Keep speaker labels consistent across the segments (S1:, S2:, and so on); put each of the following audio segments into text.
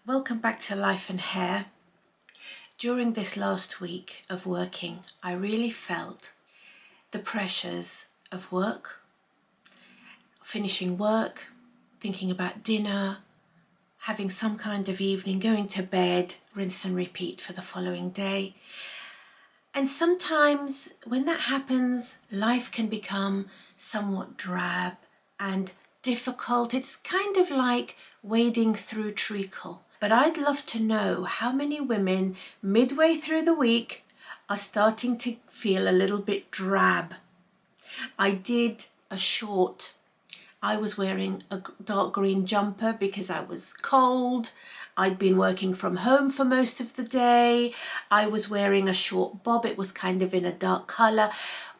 S1: Welcome back to Life and Hair. During this last week of working, I really felt the pressures of work, finishing work, thinking about dinner, having some kind of evening, going to bed, rinse and repeat for the following day. And sometimes when that happens, life can become somewhat drab and difficult. It's kind of like wading through treacle. But I'd love to know how many women midway through the week are starting to feel a little bit drab. I did a short. I was wearing a dark green jumper because I was cold. I'd been working from home for most of the day. I was wearing a short bob. It was kind of in a dark colour.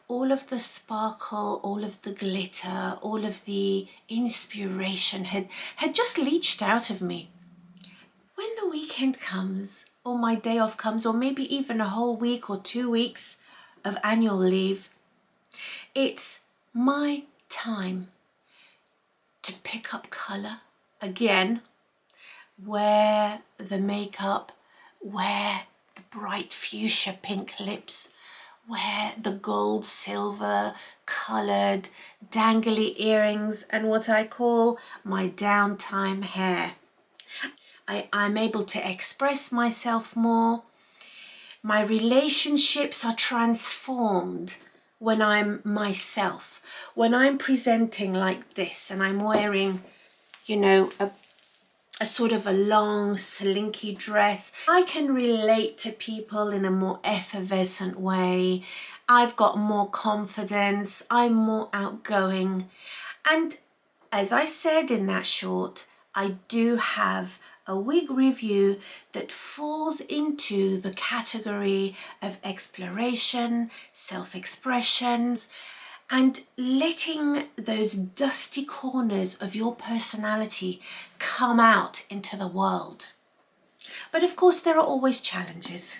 S1: All of the sparkle, all of the glitter, all of the inspiration had just leached out of me. When the weekend comes, or my day off comes, or maybe even a whole week or 2 weeks of annual leave, it's my time to pick up colour again, wear the makeup, wear the bright fuchsia pink lips, wear the gold silver coloured dangly earrings, and what I call my downtime hair. I'm able to express myself more. My relationships are transformed when I'm myself. When I'm presenting like this and I'm wearing, you know, a sort of a long slinky dress, I can relate to people in a more effervescent way. I've got more confidence. I'm more outgoing. And as I said in that short, I do have a wig review that falls into the category of exploration, self-expressions, and letting those dusty corners of your personality come out into the world. But of course, there are always challenges.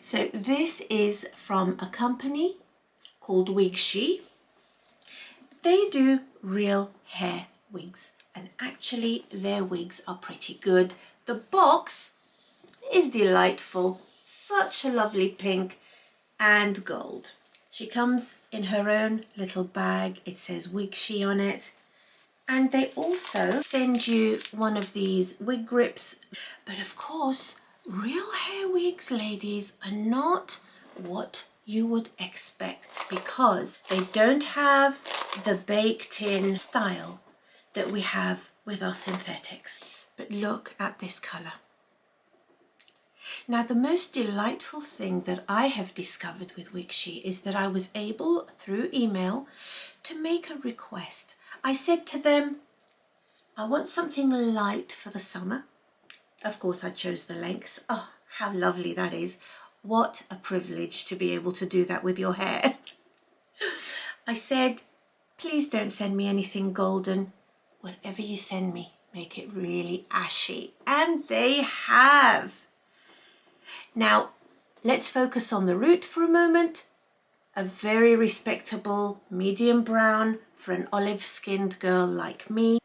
S1: So this is from a company called Wig She. They do real hair wigs, and actually their wigs are pretty good. The box is delightful, such a lovely pink and gold. She comes in her own little bag. It says Wig She on it, and they also send you one of these wig grips. But of course, real hair wigs, ladies, are not what you would expect, because they don't have the baked in style that we have with our synthetics. But look at this colour. Now, the most delightful thing that I have discovered with Wig She is that I was able, through email, to make a request. I said to them, I want something light for the summer. Of course, I chose the length. Oh, how lovely that is. What a privilege to be able to do that with your hair. I said, please don't send me anything golden. Whatever you send me, make it really ashy. And they have. Now, let's focus on the root for a moment. A very respectable medium brown for an olive-skinned girl like me.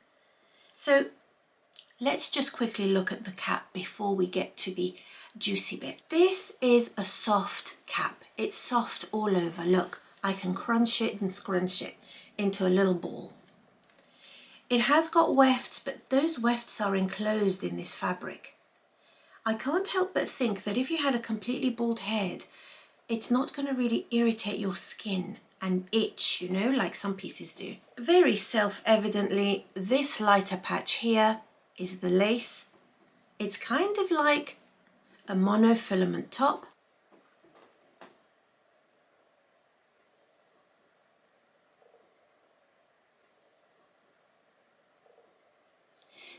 S1: So let's just quickly look at the cap before we get to the juicy bit. This is a soft cap. It's soft all over. Look, I can crunch it and scrunch it into a little ball. It has got wefts, but those wefts are enclosed in this fabric. I can't help but think that if you had a completely bald head, it's not going to really irritate your skin and itch, you know, like some pieces do. Very self-evidently, this lighter patch here is the lace. It's kind of like a monofilament top.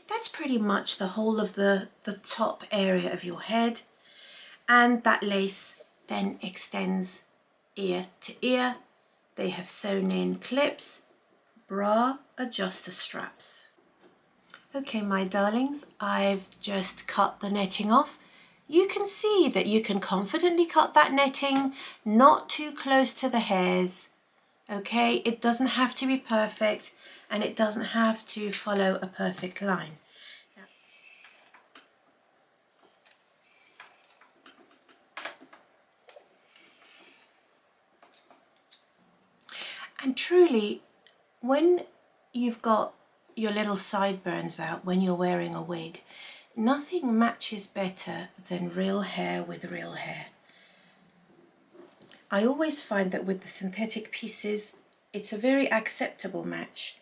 S1: That's pretty much the whole of the top area of your head, and that lace then extends ear to ear. They have sewn in clips, bra adjuster straps. Okay, my darlings, I've just cut the netting off. You can see that you can confidently cut that netting, not too close to the hairs. Okay, it doesn't have to be perfect, and it doesn't have to follow a perfect line. And truly, when you've got your little sideburns out when you're wearing a wig, nothing matches better than real hair with real hair. I always find that with the synthetic pieces, it's a very acceptable match,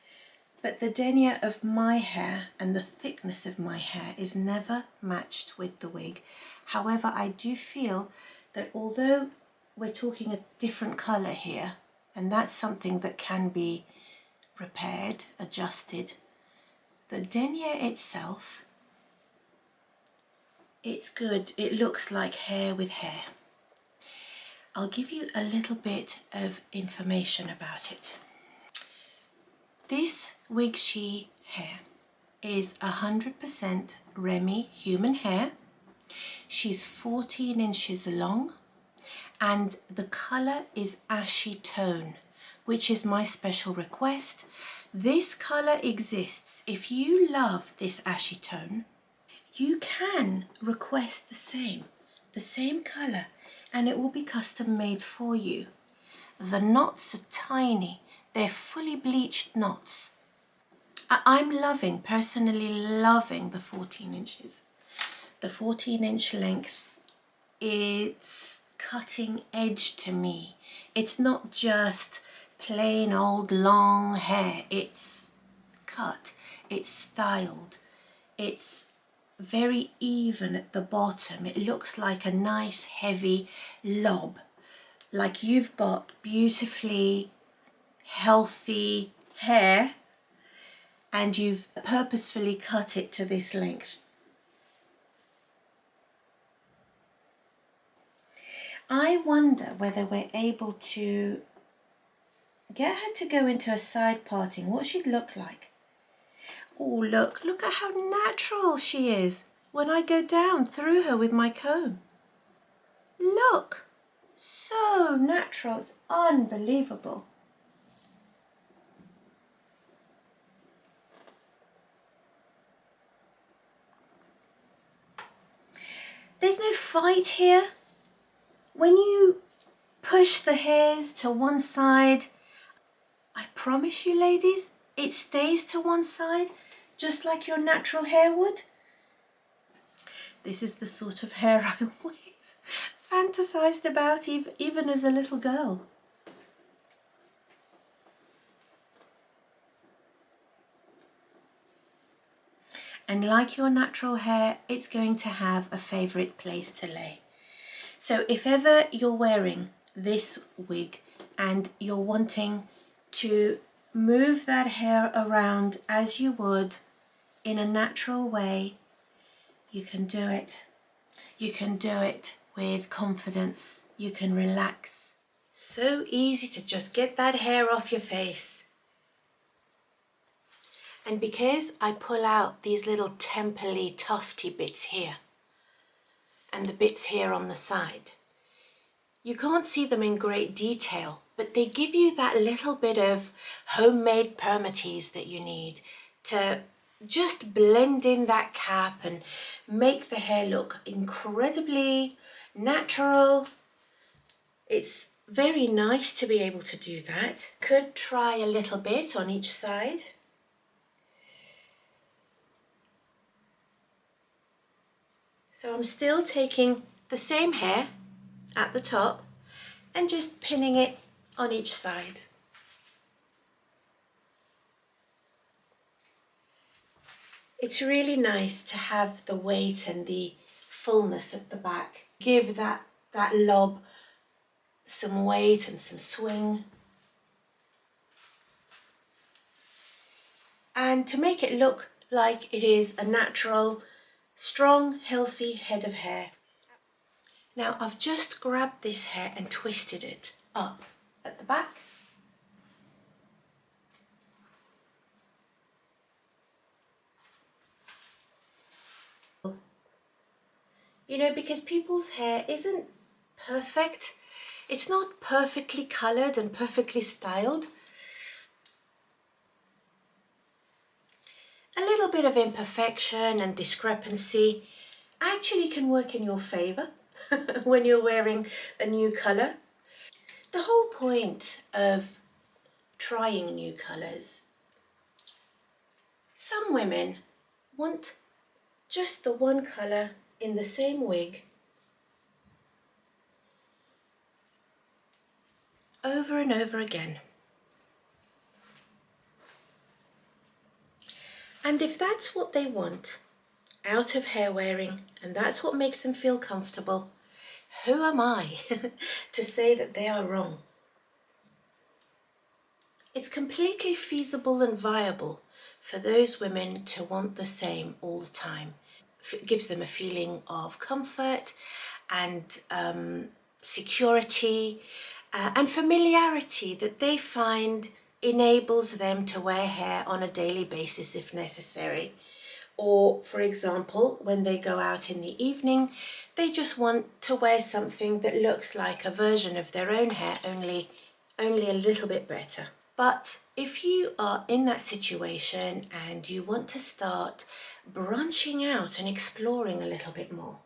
S1: but the denier of my hair and the thickness of my hair is never matched with the wig. However, I do feel that although we're talking a different colour here, and that's something that can be repaired, adjusted, the denier itself, it's good. It looks like hair with hair. I'll give you a little bit of information about it. This Wig She hair is 100% Remy human hair. She's 14 inches long and the colour is ashy tone, which is my special request. This colour exists. If you love this ashy tone, you can request the same colour, and it will be custom made for you. The knots are tiny. They're fully bleached knots. I'm personally loving the 14 inches. The 14-inch length, it's cutting edge to me. It's not just plain old long hair. It's cut, it's styled, it's very even at the bottom. It looks like a nice heavy lob, like you've got beautifully healthy hair and you've purposefully cut it to this length. I wonder whether we're able to get her to go into a side parting, what she'd look like. Oh, look at how natural she is when I go down through her with my comb. Look, so natural, it's unbelievable. There's no fight here. When you push the hairs to one side, I promise you ladies, it stays to one side, just like your natural hair would. This is the sort of hair I always fantasized about, even as a little girl. And like your natural hair, it's going to have a favourite place to lay. So if ever you're wearing this wig and you're wanting to move that hair around as you would in a natural way, you can do it. You can do it with confidence. You can relax. So easy to just get that hair off your face. And because I pull out these little temple-y, tufty bits here and the bits here on the side, you can't see them in great detail, but they give you that little bit of homemade permatease that you need to just blend in that cap and make the hair look incredibly natural. It's very nice to be able to do that. Could try a little bit on each side. So I'm still taking the same hair at the top and just pinning it on each side. It's really nice to have the weight and the fullness at the back. Give that lob some weight and some swing. And to make it look like it is a natural, strong, healthy head of hair. Now I've just grabbed this hair and twisted it up at the back. You know, because people's hair isn't perfect. It's not perfectly coloured and perfectly styled. A little bit of imperfection and discrepancy actually can work in your favour when you're wearing a new colour. The whole point of trying new colours. Some women want just the one colour in the same wig over and over again. And if that's what they want out of hair wearing, and that's what makes them feel comfortable, who am I to say that they are wrong? It's completely feasible and viable for those women to want the same all the time. It gives them a feeling of comfort and security and familiarity that they find enables them to wear hair on a daily basis if necessary. Or, for example, when they go out in the evening, they just want to wear something that looks like a version of their own hair, only a little bit better. But if you are in that situation and you want to start branching out and exploring a little bit more,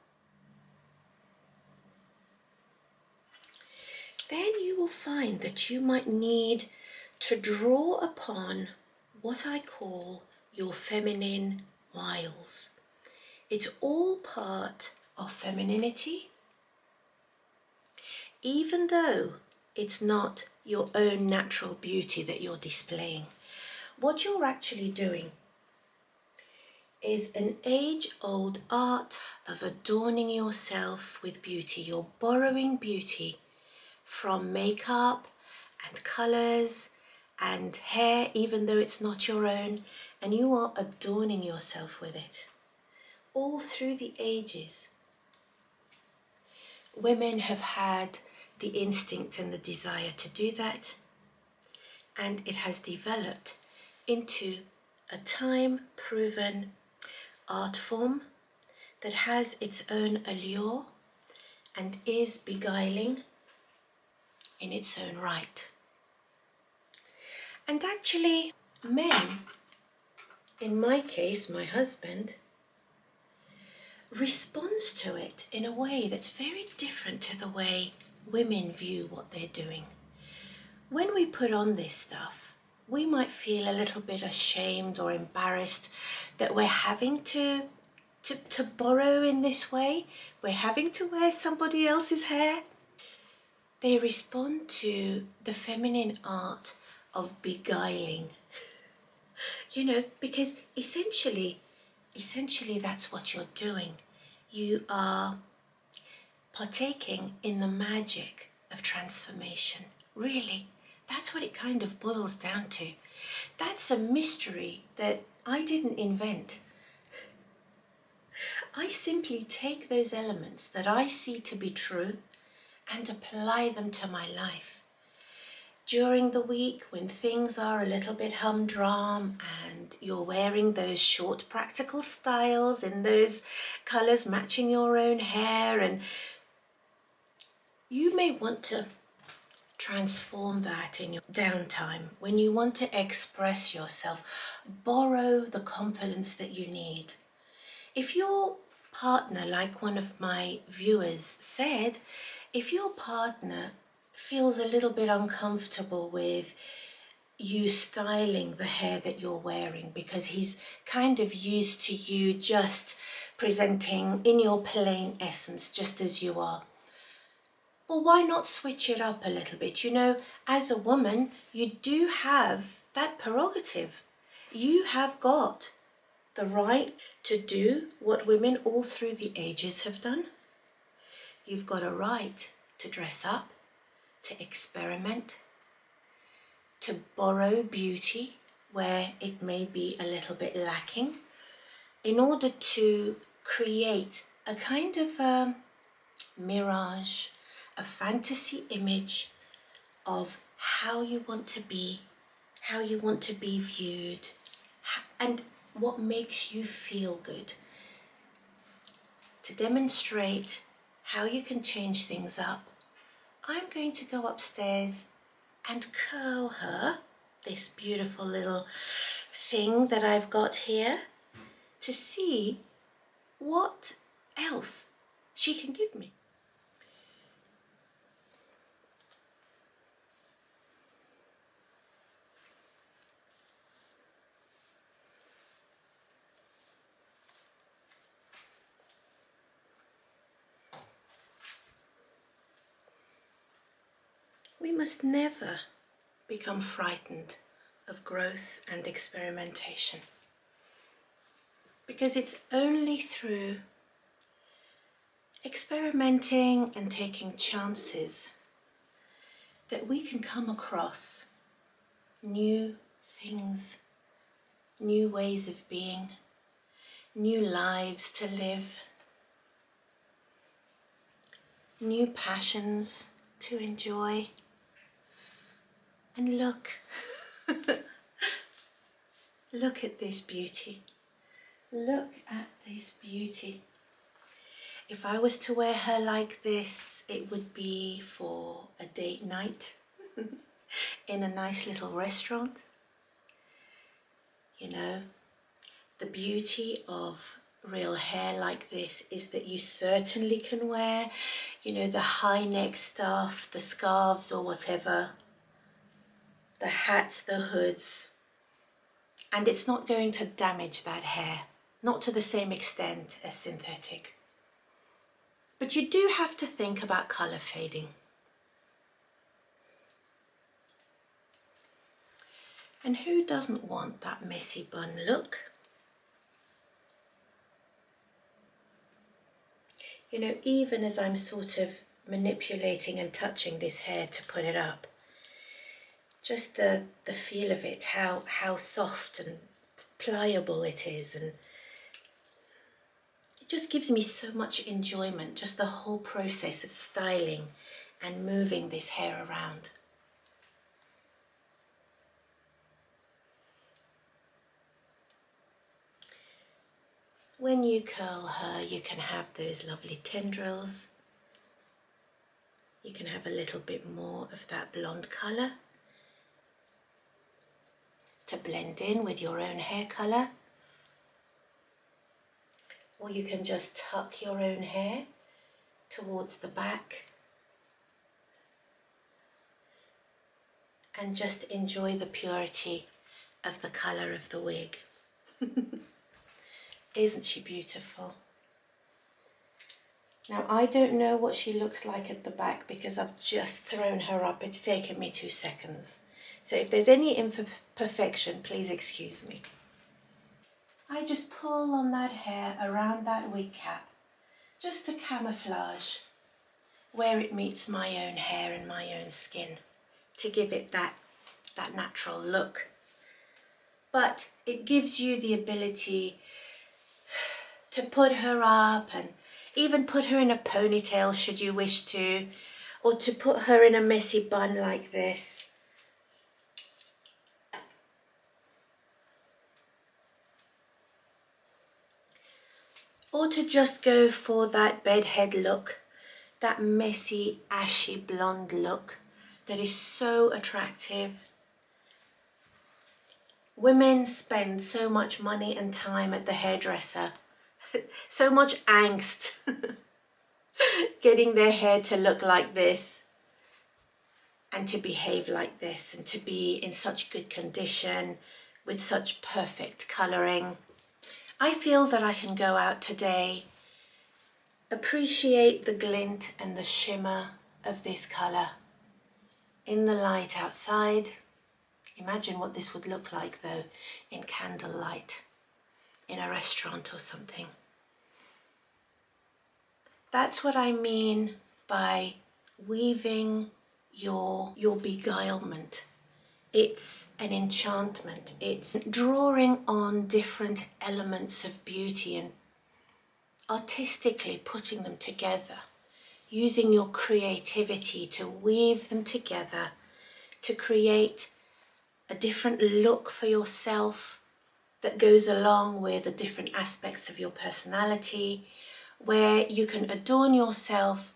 S1: then you will find that you might need to draw upon what I call your feminine wiles. It's all part of femininity, even though it's not your own natural beauty that you're displaying. What you're actually doing is an age-old art of adorning yourself with beauty. You're borrowing beauty from makeup and colours and hair, even though it's not your own, and you are adorning yourself with it. All through the ages, women have had the instinct and the desire to do that, and it has developed into a time-proven art form that has its own allure and is beguiling in its own right. And actually, men, in my case, my husband, responds to it in a way that's very different to the way women view what they're doing. When we put on this stuff, we might feel a little bit ashamed or embarrassed that we're having to borrow in this way. We're having to wear somebody else's hair. They respond to the feminine art of beguiling, because essentially that's what you're doing. You are partaking in the magic of transformation. Really, that's what it kind of boils down to. That's a mystery that I didn't invent. I simply take those elements that I see to be true and apply them to my life. During the week, when things are a little bit humdrum and you're wearing those short practical styles in those colours matching your own hair, and you may want to transform that in your downtime when you want to express yourself, borrow the confidence that you need. If your partner, like one of my viewers said, if your partner feels a little bit uncomfortable with you styling the hair that you're wearing because he's kind of used to you just presenting in your plain essence, just as you are, well, why not switch it up a little bit? As a woman, you do have that prerogative. You have got the right to do what women all through the ages have done. You've got a right to dress up, to experiment, to borrow beauty where it may be a little bit lacking, in order to create a kind of mirage, a fantasy image of how you want to be viewed, and what makes you feel good. To demonstrate how you can change things up, I'm going to go upstairs and curl her, this beautiful little thing that I've got here, to see what else she can give me. we must never become frightened of growth and experimentation, because it's only through experimenting and taking chances that we can come across new things, new ways of being, new lives to live, new passions to enjoy. And look, look at this beauty. Look at this beauty. If I was to wear her like this, it would be for a date night in a nice little restaurant. You know, the beauty of real hair like this is that you certainly can wear, you know, the high neck stuff, the scarves or whatever, the hats, the hoods, and it's not going to damage that hair, not to the same extent as synthetic. But you do have to think about colour fading. And who doesn't want that messy bun look? You know, even as I'm sort of manipulating and touching this hair to put it up, just the feel of it, how soft and pliable it is, and it just gives me so much enjoyment, just the whole process of styling and moving this hair around. When you curl her, you can have those lovely tendrils. You can have a little bit more of that blonde colour to blend in with your own hair colour. Or you can just tuck your own hair towards the back and just enjoy the purity of the colour of the wig. Isn't she beautiful? Now, I don't know what she looks like at the back because I've just thrown her up. It's taken me 2 seconds. So if there's any imperfection, please excuse me. I just pull on that hair around that wig cap just to camouflage where it meets my own hair and my own skin, to give it that natural look. But it gives you the ability to put her up and even put her in a ponytail should you wish to, or to put her in a messy bun like this. Or to just go for that bedhead look, that messy ashy blonde look that is so attractive. Women spend so much money and time at the hairdresser, so much angst getting their hair to look like this and to behave like this and to be in such good condition with such perfect colouring. I feel that I can go out today, appreciate the glint and the shimmer of this colour in the light outside. Imagine what this would look like though in candlelight in a restaurant or something. That's what I mean by weaving your beguilement. It's an enchantment. It's drawing on different elements of beauty and artistically putting them together, using your creativity to weave them together to create a different look for yourself that goes along with the different aspects of your personality, where you can adorn yourself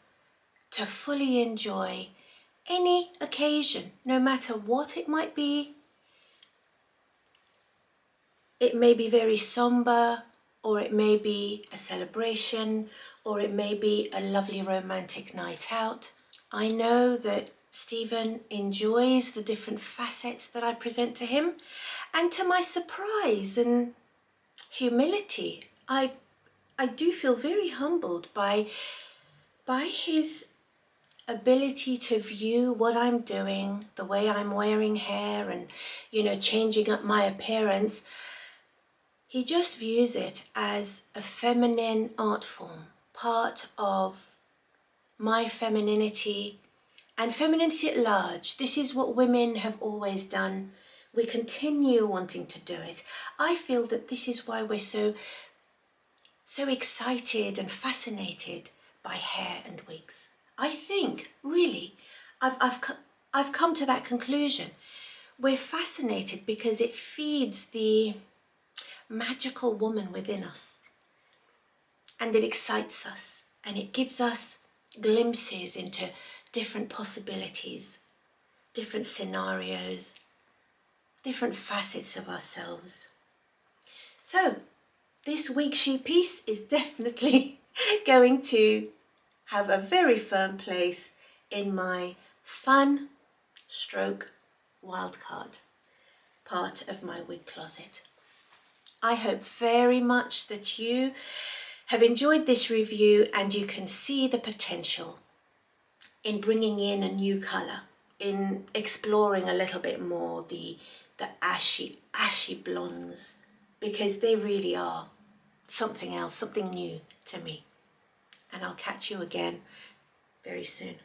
S1: to fully enjoy any occasion, no matter what it might be. It may be very somber, or it may be a celebration, or it may be a lovely romantic night out. I know that Stephen enjoys the different facets that I present to him, and to my surprise and humility, I do feel very humbled by his ability to view what I'm doing, the way I'm wearing hair and, you know, changing up my appearance. He just views it as a feminine art form, part of my femininity and femininity at large. This is what women have always done. We continue wanting to do it. I feel that this is why we're so excited and fascinated by hair and wigs. I think, really, I've come to that conclusion. We're fascinated because it feeds the magical woman within us, and it excites us, and it gives us glimpses into different possibilities, different scenarios, different facets of ourselves. So this wig sheet piece is definitely going to have a very firm place in my fun stroke wildcard part of my wig closet. I hope very much that you have enjoyed this review and you can see the potential in bringing in a new colour, in exploring a little bit more the ashy blondes, because they really are something else, something new to me. And I'll catch you again very soon.